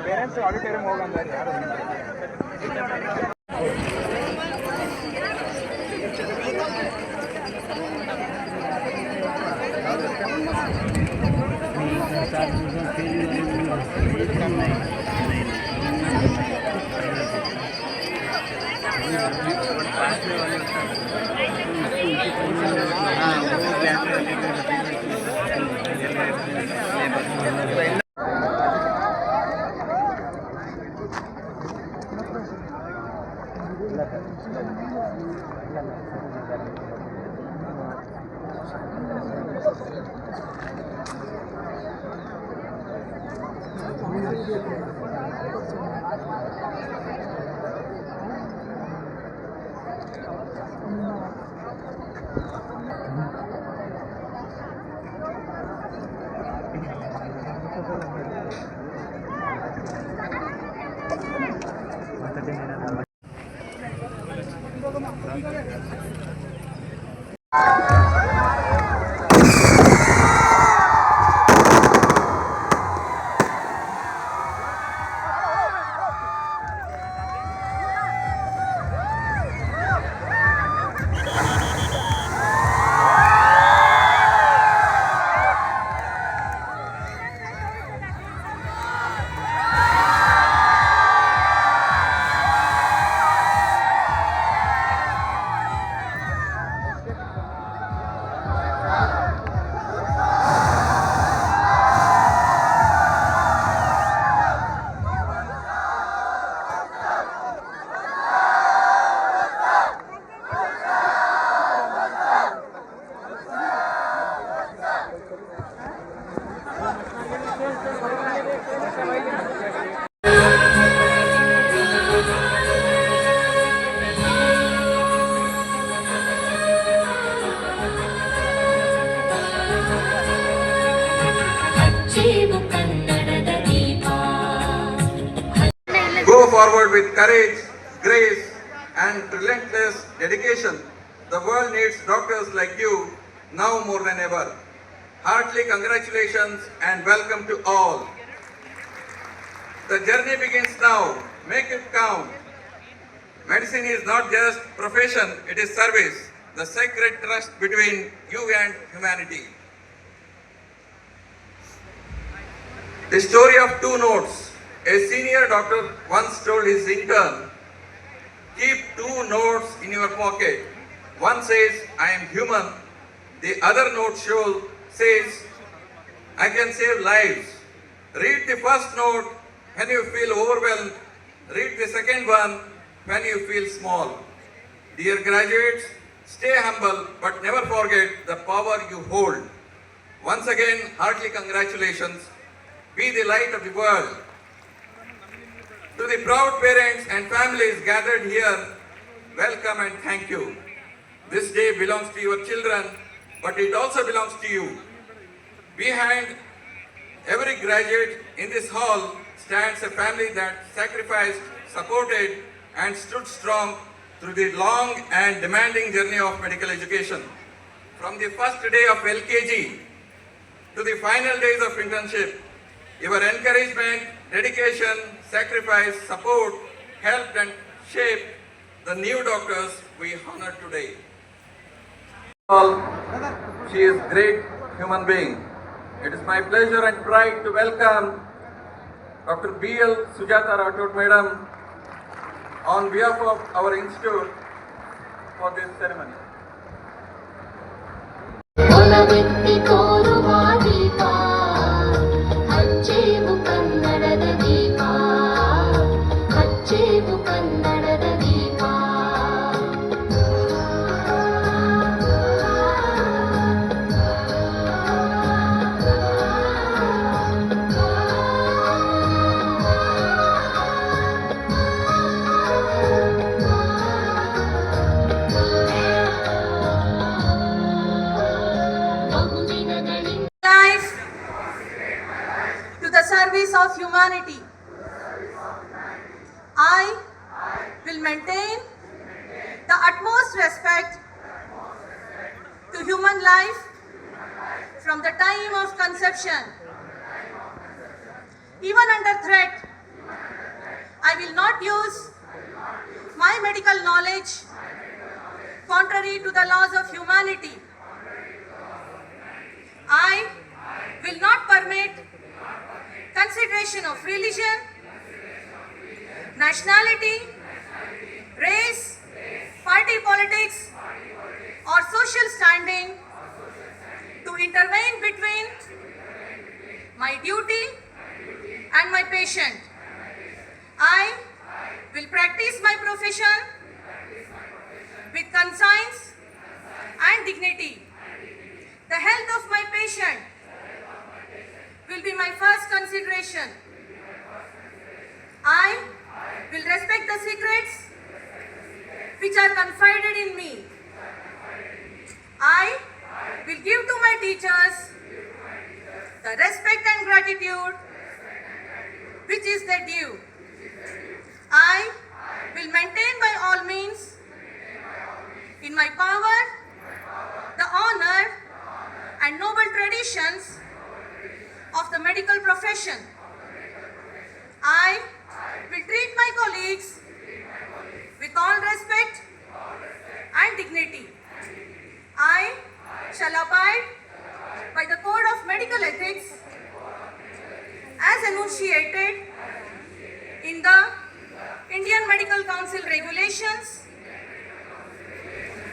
Parents auditorium ಹೋಗಂದ್ರೆ ಯಾರು Go forward with courage, grace, and relentless dedication. The world needs doctors like you now more than ever. Heartily congratulations and welcome to all. The journey begins now. Make it count. Medicine is not just profession, it is service, the sacred trust between you and humanity. The story of two notes. A senior doctor once told his intern, keep two notes in your pocket. One says, I am human. The other note says, I can save lives. Read the first note when you feel overwhelmed. Read the second one when you feel small. Dear graduates, stay humble but never forget the power you hold. Once again, heartily congratulations. Be the light of the world. To the proud parents and families gathered here, welcome and thank you. This day belongs to your children, but it also belongs to you. Behind every graduate in this hall stands a family that sacrificed, supported, and stood strong through the long and demanding journey of medical education. From the first day of LKG to the final days of internship, Your encouragement, dedication, sacrifice, support helped and shaped the new doctors we honor today. She is a great human being. It is my pleasure and pride to welcome Dr. B.L. Sujata Rathod Madam on behalf of our institute for this ceremony. ಒಲವೆತ್ತಿ ತೋರುವ ದೀಪ ಹಚ್ಚೇವು ಕನ್ನಡದ ದೀಪ ಹಚ್ಚೇವು ಕನ್ನಡದ ದೀಪ Life to the service of humanity. I will maintain the utmost respect to human life from the time of conception. Even under threat, I will not use my medical knowledge contrary to the laws of humanity. I will not permit consideration of religion, nationality, race, party politics, or social standing to intervene between my duty and my patient. I will practice my profession with conscience and dignity. The health of my patient will be my first consideration. I will respect the secrets which are confided in me. I will give to my teachers the respect and gratitude which is their due. I will maintain by all means in my power the honor and noble traditions of the medical profession. I will treat my colleagues with all respect and dignity. I shall abide by the Code of Medical Ethics as enunciated in the Indian Medical Council Regulations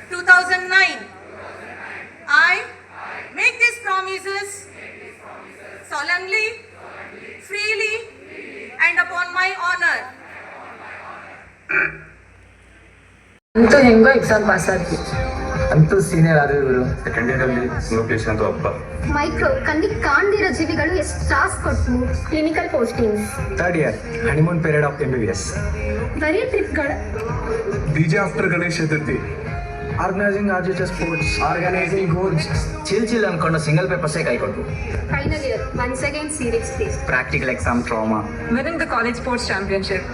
2009. I make these promises solemnly, freely, and upon my honor. ಅಂತೂ ಹೆಂಗೋ exam pass ಆದ್ವಿ. ಅಂತೂ senior ಆದ್ವಿ ಗುರು. Second year ಅಲ್ಲಿ ಲೋಕೇಶ್ ಅಂತ ಒಬ್ಬ. Micro ಕಣ್ಣಿಗೆ ಕಾಣ್ದಿರೋ ಜೀವಿಗಳು ಎಷ್ಟು ತ್ರಾಸ್ ಕೊಟ್ವು. Clinical postings. Third year honeymoon period of MBBS. ಬರೀ ಟ್ರಿಪ್ಗಳು. DJ after Ganesh Chaturthi. Organising RGH sports. Organising goals. Chill ಅನ್ಕೊಂಡು ಸಿಂಗಲ್ ಪೇಪರ್ಸೇ ಕೈ ಕೊಟ್ಟು. Final year once again serious please. Practical exam trauma. Winning the college sports championship.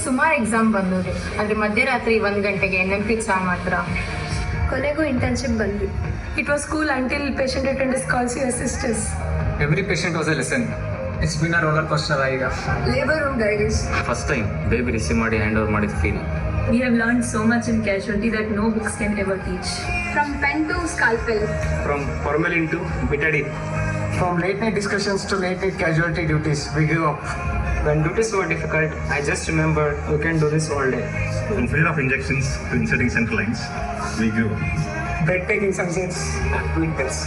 ಸುಮಾರು exam ಬಂದವ್ರಿ ಆದರೆ ಮಧ್ಯರಾತ್ರಿ 1 ಗಂಟೆಗೆ NMP ಎಕ್ಸಾಮ್ ಮಾತ್ರ. ಕೊನೆಗೂ ಇಂಟರ್ನ್ಶಿಪ್ ಬಂದ್ವಿ. It was cool until patient attendance calls you assistance. Every patient was a lesson. It's been a roller coaster ಈಗ. Labour room diaries. First time baby receive ಮಾಡಿ ಹ್ಯಾಂಡ್ ಓವರ್ ಮಾಡಿದ feel. We have learned so much in casualty that no books can ever teach. From pen to scalpel. From formalin to betadine. From late night discussions to late night casualty duties, we grew up. When duties were difficult, I just remember you can do this all day. From fear of injections to inserting central lines, we grew. Bed taking sunsets, winters.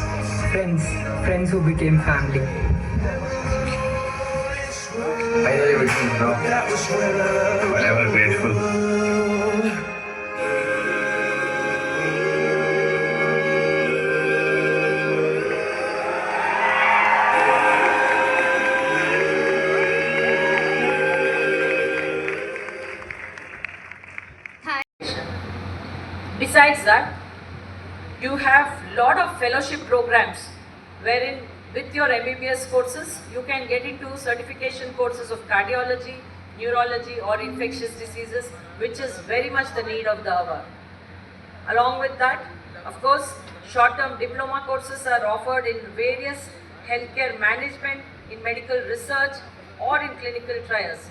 Friends who became family. Finally, we can know. Forever grateful. Besides that, you have lot of fellowship programs wherein with your MBBS courses you can get into certification courses of cardiology, neurology or infectious diseases, which is very much the need of the hour. Along with that, of course, short-term diploma courses are offered in various healthcare management, in medical research or in clinical trials.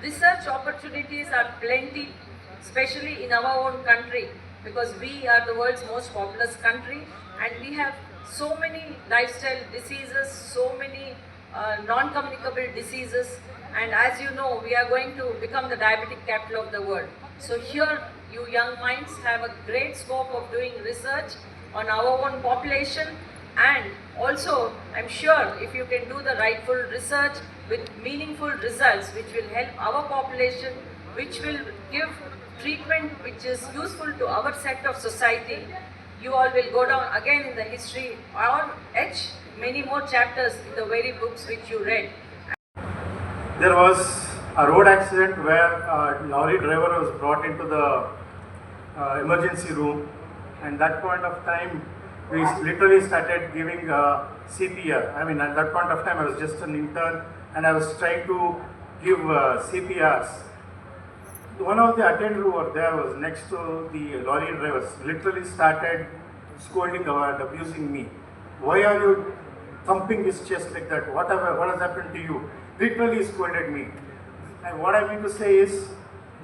Research opportunities are plenty, especially in our own country, because we are the world's most populous country and we have so many lifestyle diseases, so many non-communicable diseases, and as you know, we are going to become the diabetic capital of the world. So here, you young minds have a great scope of doing research on our own population, and also I'm sure if you can do the rightful research with meaningful results which will help our population, which will give treatment which is useful to our set of society, you all will go down again in the history or etch many more chapters in the very books which you read. There was a road accident where a lorry driver was brought into the emergency room, and that point of time we literally started giving CPR. I mean, at that point of time I was just an intern and I was trying to give CPRs. One of the attendants who were there was next to the lorry drivers, literally started scolding and abusing me. Why are you thumping his chest like that? What has happened to you? Literally scolded me. And what I mean to say is,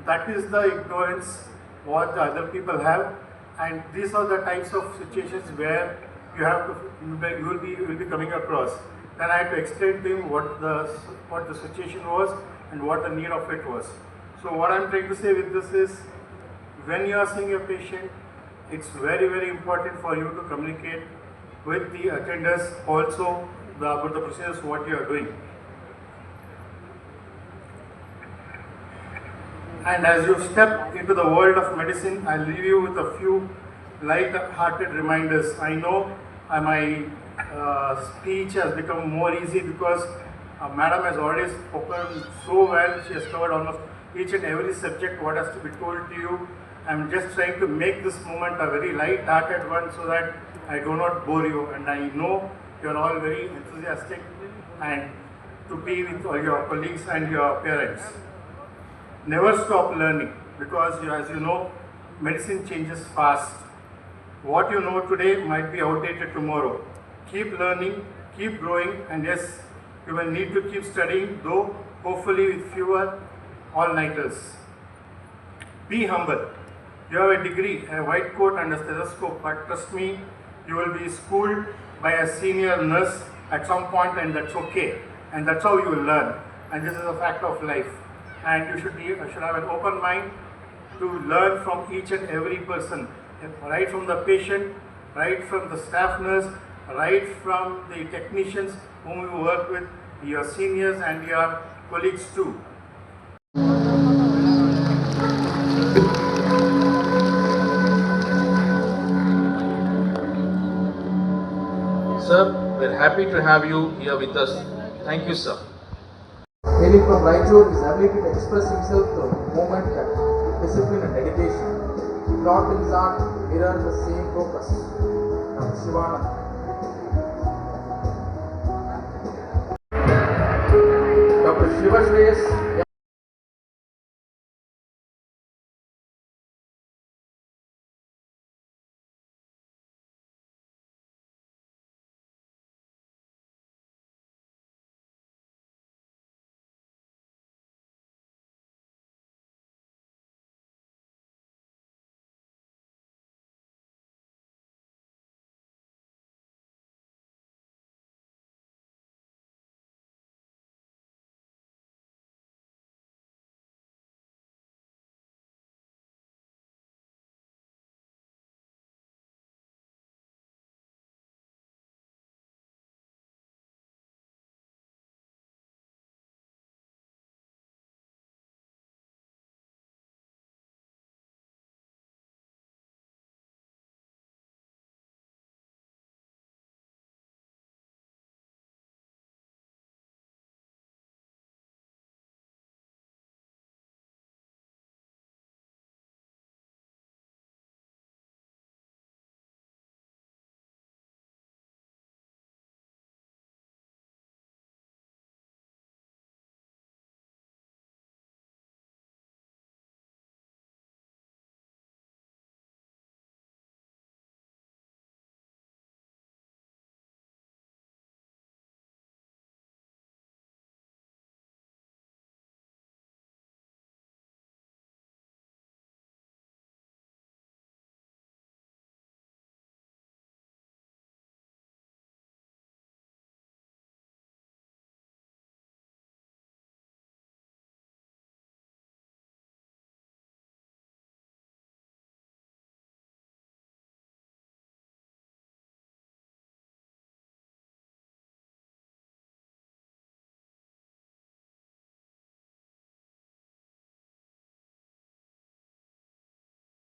that is the ignorance what the other people have, and these are the types of situations where you will be coming across. Then I had to explain to him what the situation was and what the need of it was. So what I'm trying to say with this is, when you are seeing a patient, it's very, very important for you to communicate with the attenders also about the procedures what you are doing. And as you step into the world of medicine, I'll leave you with a few light-hearted reminders. I know my speech has become more easy because Madam has already spoken so well. She has covered almost each and every subject what has to be told to you. I'm just trying to make this moment a very light-hearted one so that I do not bore you. And I know you're all very enthusiastic and to be with all your colleagues and your parents. Never stop learning, because as you know, medicine changes fast. What you know today might be outdated tomorrow. Keep learning, keep growing, and yes, you will need to keep studying, though hopefully with fewer all-nighters. Be humble. You have a degree, a white coat and a stethoscope, but trust me, you will be schooled by a senior nurse at some point, and that's okay. And that's how you will learn. And this is a fact of life. And you should have an open mind to learn from each and every person, right from the patient, right from the staff nurse, right from the technicians whom you work with, your seniors and your colleagues too. Sir, we're happy to have you here with us. Thank you, sir. Hailing from Raichur, his ability to express himself through movement, discipline and dedication. Taught in his art mirror the same focus. Dr. Shivanand. Dr. Shiva Shreyas